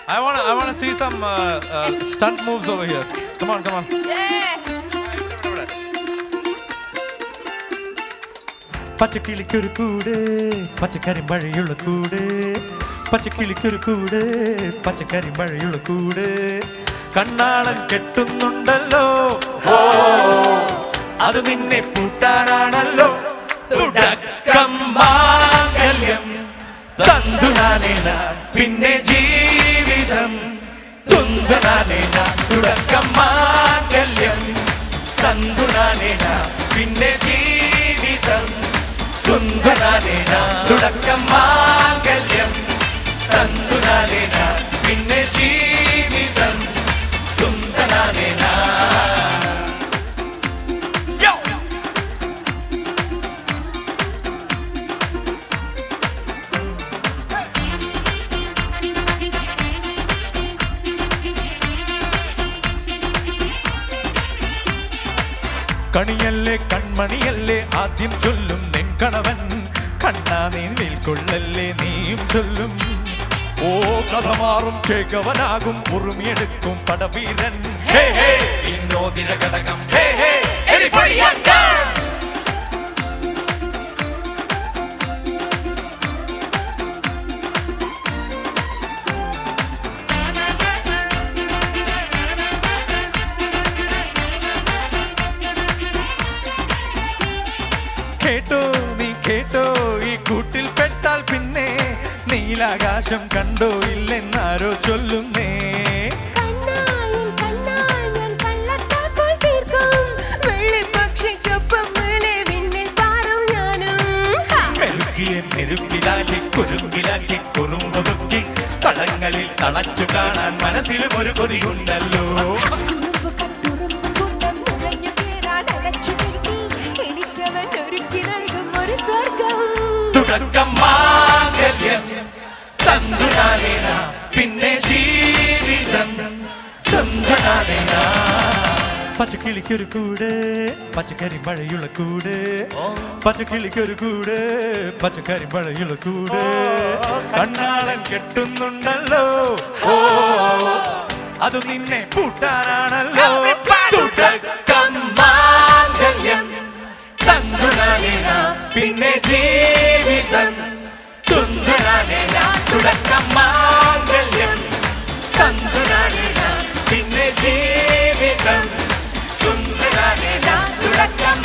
I want to see some stunt moves over here. Come on. പച്ചക്കിളിക്കൊരു കൂട് പച്ചക്കരിമ്പഴയുള്ള കൂട് പച്ചക്കിളിക്കൊരു കൂട് പച്ചക്കരിമ്പഴയുള്ള കൂട് കണ്ണാളൻ കെട്ടുന്നുണ്ടല്ലോ അത് നിന്നെ പൂട്ടാനാണല്ലോ തുടക്കം മാംഗല്യം തന്തുനാനേന പിന്നെ ജീവിതം തുന്തനാനേന തുടക്കം മാംഗല്യം തന്തുനാനേന പിന്നെ ജീവിതം തുന്തനാനേന തുടക്കം മാംഗല്യം തന്തുനാനേന പിന്നെ ജീവിതം തുന്തനാനേന. കണിയല്ലേ കൺമണിയല്ലേ ആദ്യം ചൊല്ലും നിൻകണവൻ കണ്ണാ നീ നിൽക്കൊള്ളല്ലേ നീയും ചൊല്ലും ഓ കഥ മാറും ചേകവനാകും ഉറുമിയെടുക്കും പടവീരൻ വിനോദിന ഘടകം കേട്ടോ നീ കേട്ടോ ഈ കൂട്ടിൽ പെട്ടാൽ പിന്നെ നീലാകാശം കണ്ടോ ഇല്ലെന്നാരോ ചൊല്ലുന്നേ. മെരുക്കിലാക്കി കുരുക്കിലാക്കി കുറുമ്പൊതുക്കി തളങ്ങളിൽ തളച്ചു കാണാൻ മനസ്സിലും ഒരു കൊതിയുണ്ടല്ലോ. തുടക്കം മാംഗല്യം തന്തുനാനേന പിന്നെ ജീവിതം തുന്തനാനേന. പച്ചക്കിളിക്കൊരു കൂട് പച്ചക്കരിമ്പഴയുള്ള കൂട് പച്ചക്കിളിക്കൊരു കൂട് പച്ചക്കരിമ്പഴയുള്ള കൂട് കണ്ണാളൻ കെട്ടുന്നുണ്ടല്ലോ അത് നിന്നെ പൂട്ടാനാണല്ലോ തുടക്കം മാംഗല്യം തന്തുനാനേന പിന്നെ ജീവിതം തുന്തനാനേന തുടക്കം മാംഗല്യം തന്തുനാനേന പിന്നെ ജീവിതം തുന്തനാനേന തുടക്കം